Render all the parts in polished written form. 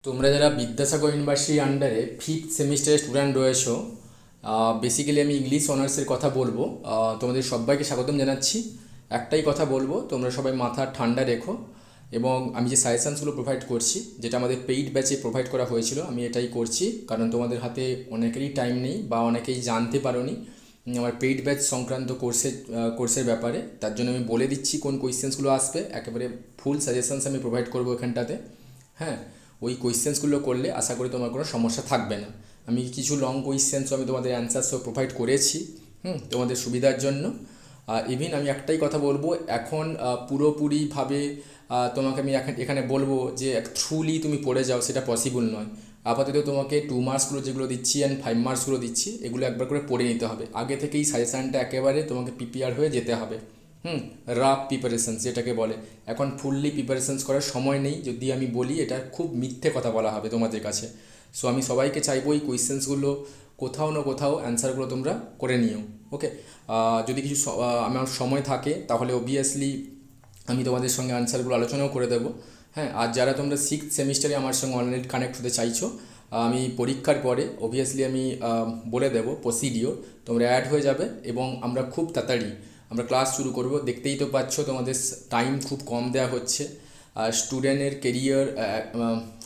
তোমরা যারা বিদ্যাসাগর ইউনিভার্সিটি আন্ডারে ফিফথ সেমিস্টারের স্টুডেন্ট রয়েছো, বেসিক্যালি আমি ইংলিশ অনার্সের কথা বলবো। তোমাদের সবাইকে স্বাগতম জানাচ্ছি। একটাই কথা বলবো, তোমরা সবাই মাথা ঠান্ডা রেখো এবং আমি যে সাজেশানসগুলো প্রোভাইড করছি, যেটা আমাদের পেইড ব্যাচে প্রোভাইড করা হয়েছিল, আমি এটাই করছি কারণ তোমাদের হাতে অনেকেরই টাইম নেই বা অনেকেই জানতে পারোনি আমার পেইড ব্যাচ সংক্রান্ত কোর্সের ব্যাপারে। তার জন্য আমি বলে দিচ্ছি কোন কোয়েশ্চেন্সগুলো আসবে, একেবারে ফুল সাজেশানস আমি প্রোভাইড করবো এখানটাতে। হ্যাঁ, ওই কোয়েশ্চেন্সগুলো করলে আশা করি তোমার কোনো সমস্যা থাকবে না। আমি কিছু লং কোয়েশ্চেন্সও আমি তোমাদের অ্যান্সারসও প্রোভাইড করেছি তোমাদের সুবিধার জন্য। ইভিন আমি একটাই কথা বলবো, এখন পুরোপুরিভাবে তোমাকে আমি এখানে বলবো যে থ্রুলি তুমি পড়ে যাও, সেটা পসিবল নয়। আপাতত তোমাকে 2 মার্কসগুলো যেগুলো দিচ্ছি অ্যান্ড 5 মার্কসগুলো দিচ্ছি, এগুলো একবার করে পড়ে নিতে হবে। আগে থেকেই সাজেশানটা একেবারে তোমাকে প্রিপেয়ার হয়ে যেতে হবে। রাফ প্রিপারেশনস যেটাকে বলে। এখন ফুললি প্রিপারেশনস করার সময় নেই, যদি আমি বলি এটা খুব মিথ্যে কথা বলা হবে তোমাদের কাছে। সো আমি সবাইকে চাইবো এই কোয়েশ্চেন্সগুলো কোথাও না কোথাও অ্যান্সারগুলো তোমরা করে নিও। ওকে, যদি কিছু আমার সময় থাকে তাহলে অবভিয়াসলি আমি তোমাদের সঙ্গে আনসারগুলো আলোচনাও করে দেবো। হ্যাঁ, আর যারা তোমরা সিক্সথ সেমিস্টারে আমার সঙ্গে অনলাইন কানেক্ট হতে চাইছো, আমি পরীক্ষার পরে অবভিয়াসলি আমি বলে দেবো প্রসিডিওর, তোমরা অ্যাড হয়ে যাবে এবং আমরা খুব তাড়াতাড়ি আমরা ক্লাস শুরু করব। দেখতেই তো পাচ্ছ তোমাদের টাইম খুব কম দেওয়া হচ্ছে। আর স্টুডেন্টের কেরিয়ার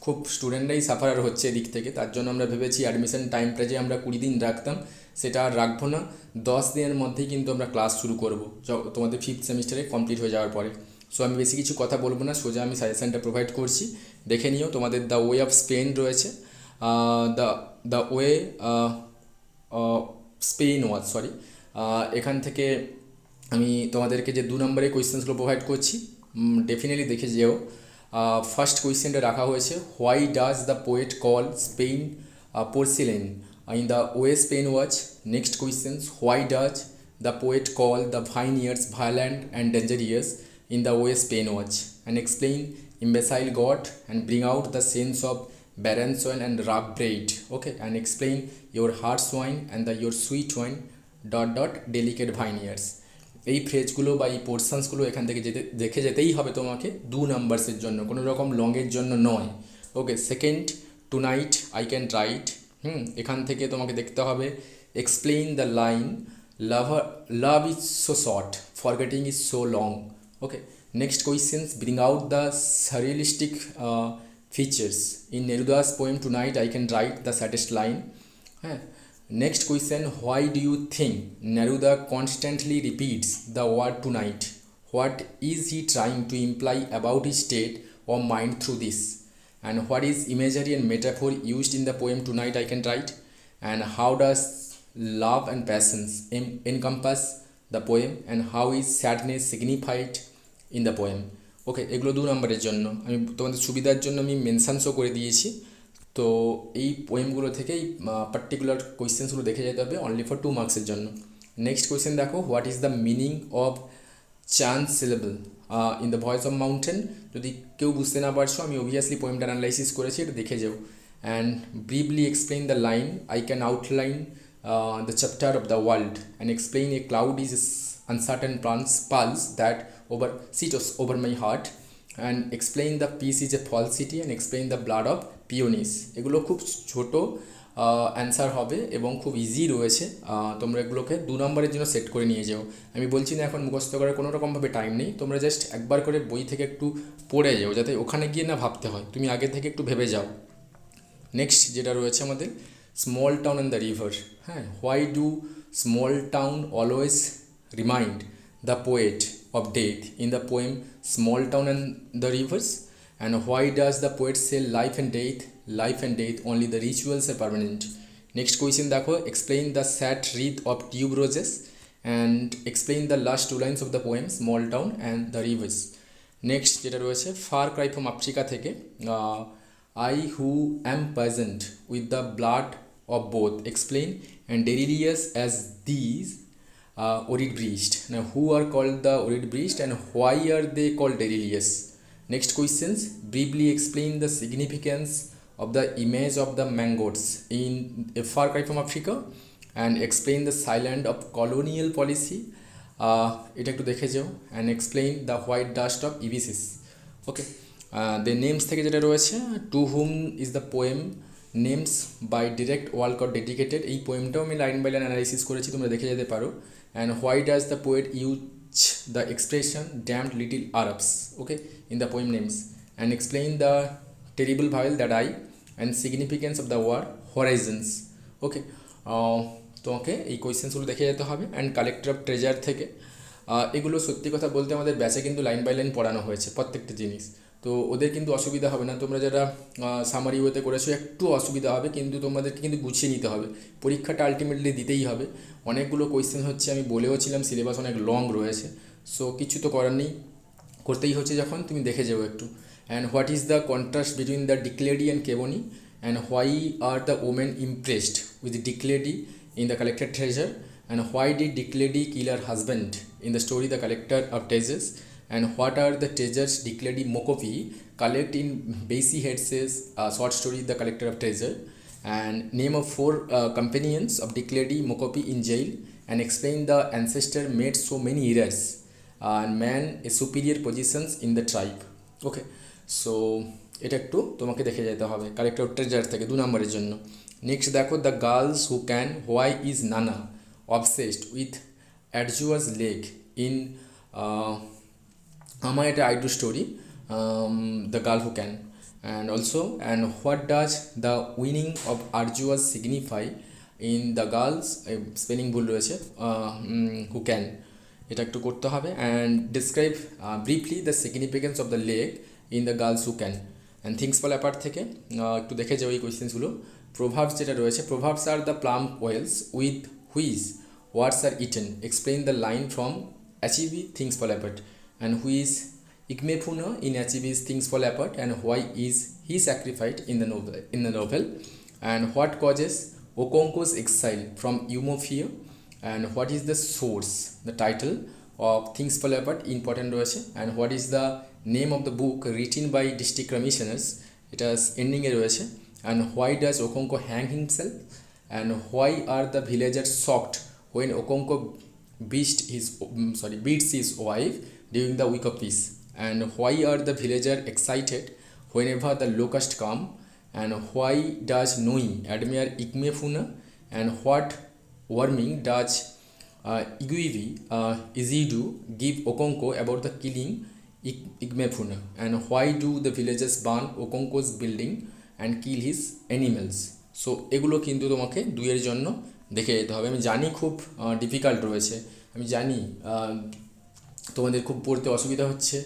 খুব স্টুডেন্টরাই সাফারার হচ্ছে এদিক থেকে। তার জন্য আমরা ভেবেছি অ্যাডমিশন টাইমটা যে আমরা 20 দিন রাখতাম সেটা আর রাখবো না, 10 দিনের মধ্যেই কিন্তু আমরা ক্লাস শুরু করব তোমাদের ফিফথ সেমিস্টারে কমপ্লিট হয়ে যাওয়ার পরে। সো আমি বেশি কিছু কথা বলবো না, সোজা আমি সাজেশানটা প্রোভাইড করছি, দেখে নিও। তোমাদের দ্য ওয়ে অফ স্পেন রয়েছে, the the way Spain was sorry, এখান থেকে আমি তোমাদেরকে যে 2 নম্বরের কোয়েশ্চেন্সগুলো প্রোভাইড করছি, ডেফিনেটলি দেখে যেও। ফার্স্ট কোয়েশ্চেনটা রাখা হয়েছে, why does the poet call Spain porcelain in the way Spain watch. Next questions, why does the poet call the vineyards violent and dangerous in the way Spain watch, and explain imbecile god and bring out the sense of barren soil and rough braid. Okay, and explain your harsh wine and your sweet wine delicate vineyards. এই ফ্রেজগুলো বা এই পোর্শনসগুলো এখান থেকে দেখে যেতেই হবে তোমাকে 2 নাম্বারসের জন্য, কোনো রকম লংয়ের জন্য নয়। Okay, second, tonight I can write, এখান থেকে তোমাকে দেখতে হবে explain the line love is so short forgetting is so long. Okay, next questions, bring out the surrealistic features in Neruda's poem Tonight I Can Write the Saddest Line. Next question, why do you think Neruda constantly repeats the word tonight? What is he trying to imply about his state of mind through this? And what is imagery and metaphor used in the poem Tonight I Can Write? And how does love and passions encompass the poem? And how is sadness signified in the poem? Okay, এগুলো 2 নম্বরের জন্য আমি তোমাদের সুবিধার জন্য আমি মেনশানসও করে দিয়েছি। তো এই পোয়েমগুলো থেকেই পার্টিকুলার কোয়েশ্চেন্সগুলো দেখে যেতে হবে অনলি ফর 2 মার্কসের জন্য। নেক্সট কোয়েশ্চেন দেখো, what is the meaning of chance syllable in the voice of mountain? যদি কেউ বুঝতে না পারছো, আমি অবভিয়াসলি পোয়েমটা অ্যানালাইসিস করেছি, এটা দেখে যাও। And briefly explain the line, I can outline the chapter of the world and explain a cloud is uncertain pulse that sits over my heart, and explain the peace is a falsity, and explain the blood of peonies. এগুলো খুব ছোট answer হবে এবং খুব easy রয়েছে। তোমরা এগুলোকে 2 নম্বরের জন্য সেট করে নিয়ে যাও। আমি বলছি না এখন মুখস্থ করার কোনো রকমভাবে টাইম নেই, তোমরা জাস্ট একবার করে বই থেকে একটু পড়ে যাও, যাতে ওখানে গিয়ে না ভাবতে হয়, তুমি আগে থেকে একটু ভেবে যাও। নেক্সট যেটা রয়েছে আমাদের, small town and the river. হ্যাঁ, why do small town always remind the poet of death in the poem Small Town and the Rivers? And why does the poet say life and death only the rituals are permanent? Next question দেখো, explain the sad wreath of tube roses and explain the last 2 lines of the poem Small Town and the Rivers. Next যেটা রয়েছে, Far Cry from Africa থেকে, I who am poisoned with the blood of both, explain and delirious as these Orid breast. Now, who are called the Orid breast and why are they called delirious? Next questions, briefly explain the significance of the image of the mangoes in A Far Cry from Africa and explain the silence of colonial policy. এটা একটু দেখে যাও, and explain the white dust of Ibisis. Okay, the names থেকে যেটা রয়েছে, to whom is the poem names by Derek Walcott dedicated, এই পোয়েমটাও আমি লাইন বাই লাইন অ্যানালাইসিস করেছি, তোমরা দেখে যেতে পারো। And why does the poet use the expression damned little Arabs, okay, in the poem Names, and explain the terrible vile that I and significance of the word horizons, okay. তোমাকে এই কোয়েশ্চেন্সগুলো দেখে যেতে হবে। অ্যান্ড কালেক্টর অফ ট্রেজার থেকে এগুলো সত্যি কথা বলতে আমাদের ব্যাচে কিন্তু লাইন বাই লাইন পড়ানো হয়েছে প্রত্যেকটা জিনিস, তো ওদের কিন্তু অসুবিধা হবে না। তোমরা যারা সামারি ওয়েতে করেছো একটু অসুবিধা হবে, কিন্তু তোমাদেরকে কিন্তু গুছিয়ে নিতে হবে, পরীক্ষাটা আলটিমেটলি দিতেই হবে। অনেকগুলো কোয়েশ্চেন হচ্ছে, আমি বলেও ছিলাম সিলেবাস অনেক লং রয়েছে, সো কিছু তো করার নেই, করতেই হচ্ছে যখন, তুমি দেখে যাও একটু। And what is the contrast between the Declady and Kebney, and why are the women impressed with Declady in the collected treasure, and why did Declady kill her husband in the story The Collector of Treasures, and what are the treasures Declady Mokopi collect in Basie Heads' short story The Collector of Treasure, and name of 4 companions of Declady Mokopi in jail, and explain the ancestor made so many errors and man a superior positions in the tribe, okay. So এটা একটু তোমাকে দেখে যেতে হবে collector of treasure থেকে 2 নম্বরের জন্য। Next দেখো, the girls who can why is Nana obsessed with Adjoa's leg in আমার এটা Aidoo story the girl who can, and also and what does the winning of Adjoa's signify in the girls, spelling ভুল রয়েছে, who can, এটা একটু করতে হবে। And describe briefly the significance of the leg in the girls who can. And things fall apart থেকে একটু দেখে যাও এই কোয়েশ্চেন্সগুলো। প্রোভার্বস যেটা রয়েছে, proverbs are the palm oils with which words are eaten, explain the line from Achebe things fall apart, and who's Ikemefuna in অ্যাচিভিজ things fall apart, and why is he sacrificed in the novel, and what causes Okonkwo's exile from Umuofia, and what is the source the title of Things Fall Apart important রয়েছে, and what is the name of the book written by district commissioners, it is ending এ রয়েছে, and why does Okonko hang himself, and why are the villagers shocked when Okonko beats his wife during the week of peace, and why are the villagers excited whenever the locust come, and why does Noi admire Ikmefuna, and what warning does Iguivi Izidu give Okonko about the killing Igmefuna, and why do the villagers burn Okonko's building and kill his animals? So এগুলো কিন্তু তোমাকে 2 এর জন্য দেখে যেতে হবে। আমি জানি খুব ডিফিকাল্ট রয়েছে, আমি জানি তোমাদের খুব পড়তে অসুবিধা হচ্ছে,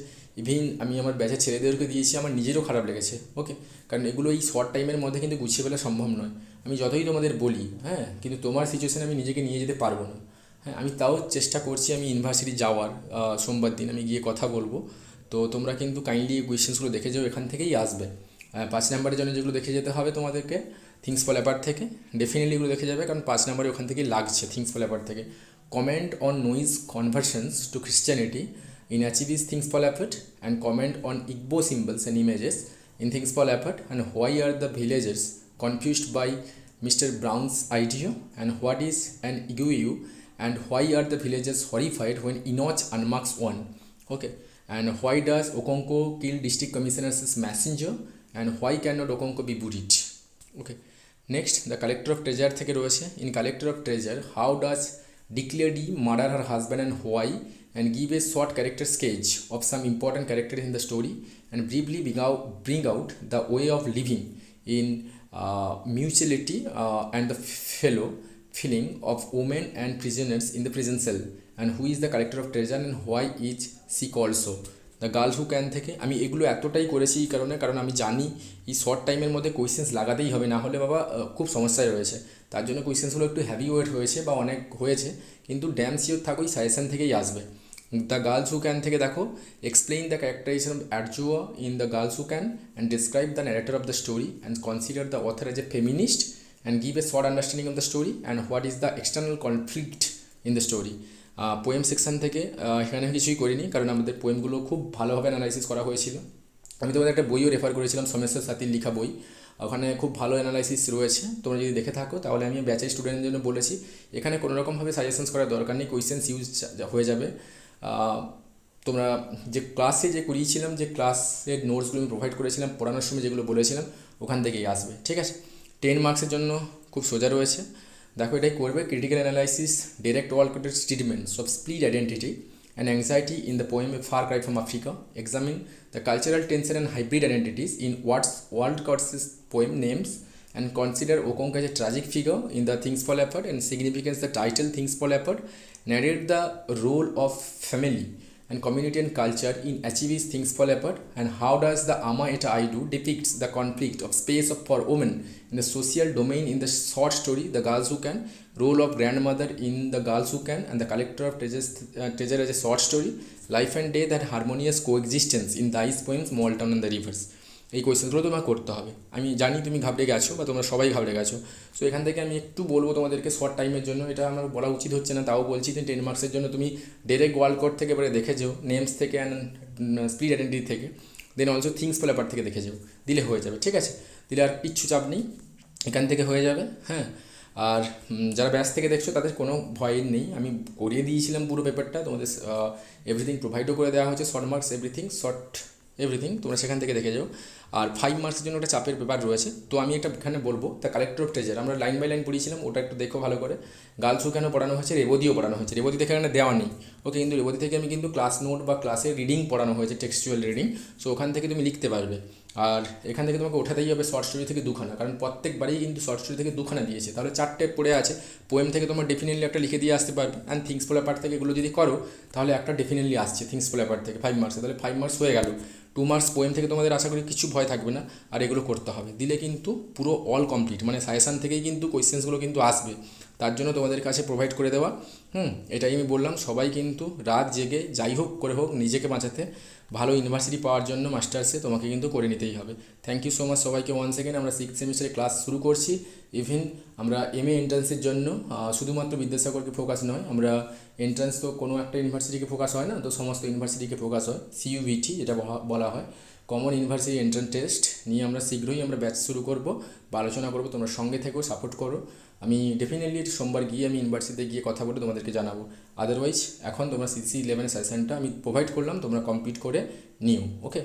ইভেন আমি আমার ব্যাচের ছেলেদেরকে দিয়েছি, আমার নিজেরও খারাপ লেগেছে, ওকে, কারণ এগুলো এই শর্ট টাইমের মধ্যে কিন্তু গুছিয়ে ফেলা সম্ভব নয়। আমি যতই তোমাদের বলি, হ্যাঁ, কিন্তু তোমার সিচুয়েশানে আমি নিজেকে নিয়ে যেতে পারবো না, হ্যাঁ, আমি তাও চেষ্টা করছি, আমি ইউনিভার্সিটি যাওয়ার সোমবার দিন আমি গিয়ে কথা বলবো, তো তোমরা কিন্তু কাইন্ডলি কোয়েশ্চেন্সগুলো দেখে যাও, এখান থেকেই আসবে। 5 নম্বরের জন্য যেগুলো দেখে যেতে হবে তোমাদেরকে থিংস ফল অ্যাপার্ট থেকে, ডেফিনেটলি এগুলো দেখে যাবে, কারণ 5 নম্বরে ওখান থেকেই লাগছে থিংস ফল অ্যাপার্ট থেকে। Comment on Nwoye's conversions to Christianity in অ্যাচিভিস things fall apart, and comment on Igbo symbols and images in things fall apart, and why are the villagers confused by Mr. Brown's idea, and what is an iguiu, and why are the villagers horrified when Enoch unmarks one, okay, and why does Okonko kill district commissioner's messenger, and why cannot Okonko be buried, okay. Next, the collector of treasure থেকে রয়েছে, in collector of treasure how does Declady murder her husband and why, and give a short character sketch of some important characters in the story, and briefly bring out the way of living in mutuality and the fellow feeling of women and prisoners in the prison cell, and who is the collector of treasure, and why is she called so. The girls who can থেকে আমি এগুলো এতটাই করেছি এই কারণে, কারণ আমি জানি এই শর্ট টাইমের মধ্যে কোয়েশ্চেন্স লাগাতেই হবে, না হলে বাবা খুব সমস্যায় রয়েছে, তার জন্য কোয়েশ্চেন্সগুলো একটু হ্যাভি ওয়েট হয়েছে বা অনেক হয়েছে, কিন্তু ড্যাম শিওর থাকো এই সাজেশন থেকেই আসবে। দ্য গার্লস হু ক্যান থেকে দেখো, explain the characterization of Adjoa in the girls who can, and describe the narrator of the story, and consider the author as a feminist, and give a short understanding of the story, and what is the external conflict in the story. Poem section থেকে এখানে কিছুই করিনি, কারণ আমাদের পোয়েমগুলো খুব ভালোভাবে analysis করা হয়েছিল। আমি তোমাদের একটা বইও রেফার করেছিলাম, সোমেশ্বর সাথীর লেখা বই, ওখানে খুব ভালো অ্যানালাইসিস রয়েছে, তোমরা যদি দেখে থাকো তাহলে আমি ব্যাচের স্টুডেন্টের জন্য বলেছি এখানে কোনো রকমভাবে সাজেশনস করার দরকার নেই, কোয়েশ্চেন্স ইউজ হয়ে যাবে। তোমরা যে ক্লাসে যে করিয়েছিলাম, যে ক্লাসের নোটসগুলো আমি প্রোভাইড করেছিলাম পড়ানোর সময় যেগুলো বলেছিলাম ওখান থেকেই আসবে, ঠিক আছে। 10 মার্কসের জন্য খুব সোজা রয়েছে, দেখো এটাই করবে। ক্রিটিক্যাল অ্যানালাইসিস ডিরেক্ট ওয়ালকটের statements of split identity and anxiety in the poem A Far Cry from Africa. Examine the cultural tension and hybrid identities in Walcott's poem names and consider Okonkwo as a tragic figure in the Things Fall Apart and significance the title Things Fall Apart. Narrate the role of family and community and culture in achieving Things Fall Apart, and how does the Ama Eta I Do depicts the conflict of space for women in the social domain in the short story The Girls Who Can, role of grandmother in The Girls Who Can, and the collector of treasure as a short story, life and death and harmonious coexistence in Thais poems Moulton and the Rivers. এই কোয়েশ্চেনগুলো তোমার করতে হবে। আমি জানি তুমি ঘাবড়ে গেছো বা তোমরা সবাই ঘাবড়ে গেছো, সো এখান থেকে আমি একটু বলবো তোমাদেরকে শর্ট টাইমের জন্য, এটা আমার বলা উচিত হচ্ছে না তাও বলছি, 10 মার্কসের জন্য তুমি ডাইরেক্ট ওয়ালকট থেকে এবারে দেখে যেও, নেমস থেকে অ্যান্ড স্প্লিট আইডেন্টিটি থেকে, then also things fall apart থেকে দেখে যেও, দিলে হয়ে যাবে, ঠিক আছে। দিলে আর কিচ্ছু চাপ নেই, এখান থেকে হয়ে যাবে, হ্যাঁ। আর যারা ব্যাচ থেকে দেখছো তাদের কোনো ভয় নেই, আমি করিয়ে দিয়েছিলাম পুরো পেপারটা, তোমাদের এভরিথিং প্রোভাইডও করে দেওয়া হয়েছে, শর্ট মার্কস এভরিথিং তোমরা সেখান থেকে দেখে যাও। আর 5 মার্কসের জন্য একটা চাপের পেপার রয়েছে, তো আমি একটা এখানে বলবো দ্য কালেক্টর অফ ট্রেজার, আমরা লাইন বাই লাইন পড়িয়েছিলাম, ওটা একটু দেখো ভালো করে। গার্লস হু ক্যানও পড়ানো হয়েছে, রেবদিও পড়ানো হয়েছে, রেবদি থেকে এখানে দেওয়া নেই, ওকে, কিন্তু রেবদি থেকে আমি কিন্তু ক্লাস নোট বা ক্লাসে রিডিং পড়ানো হয়েছে, টেক্সচুয়াল রিডিং, সো ওখান থেকে তুমি লিখতে পারবে। আর এখান থেকে তোমাকে ওঠাতেই হবে শর্ট স্টোরি থেকে 2খানা, কারণ প্রত্যেকবারেই কিন্তু শর্ট স্টোরি থেকে 2খানা দিয়েছে, তাহলে 4টে পড়ে আছে। পোয়েম থেকে তোমার ডেফিনেটলি একটা লিখে দিয়ে আসতে পারবে, অ্যান্ড থিংস ফল অ্যাপার্ট থেকে এগুলো যদি করো তাহলে একটা ডেফিনেটলি আসছে থিংস ফল অ্যাপার্ট থেকে 5 মার্কসে, তাহলে 5 মার্কস হয়ে গেল। 2 মার্কস পোয়েম থেকে তোমাদের আশা করি কিছু ভয় থাকবে না, আর এগুলো করতে হবে, দিলে কিন্তু পুরো অল কমপ্লিট, মানে সাজেশান থেকেই কিন্তু কোয়েশ্চেন্সগুলো কিন্তু আসবে, তার জন্য তোমাদের কাছে প্রোভাইড করে দেওয়া। এটাই আমি বললাম, সবাই কিন্তু রাত জেগে যাই হোক করে হোক নিজেকে বাঁচাতে, ভালো ইউনিভার্সিটি পাওয়ার জন্য মাস্টার্সে তোমাকে কিন্তু করে নিতেই হবে। থ্যাংক ইউ সো মাচ সবাইকে ওয়ান সেকেন্ড। আমরা 6th সেমিস্টারে ক্লাস শুরু করছি, ইভেন আমরা MA এন্ট্রান্সের জন্য শুধুমাত্র বিদ্যাসাগরকে ফোকাস নয়, আমরা এন্ট্রান্স তো কোনো একটা ইউনিভার্সিটিকে ফোকাস হয় না, তো সমস্ত ইউনিভার্সিটিকে ফোকাস হয়, CUVT যেটা বলা হয়, কমন ইউনিভার্সিটি এন্ট্রান্স টেস্ট নিয়ে আমরা শীঘ্রই আমরা ব্যাচ শুরু করব বা আলোচনা করব, তোমরা সঙ্গে থেকো, সাপোর্ট করো। আমি ডেফিনেটলি সোমবার গিয়ে আমি ইউনিভার্সিটিতে গিয়ে কথা বলে তোমাদেরকে জানাবো। আদারওয়াইজ এখন তোমরা CC11 সেশনটা আমি প্রোভাইড করলাম, তোমরা কমপ্লিট করে নিও, ওকে।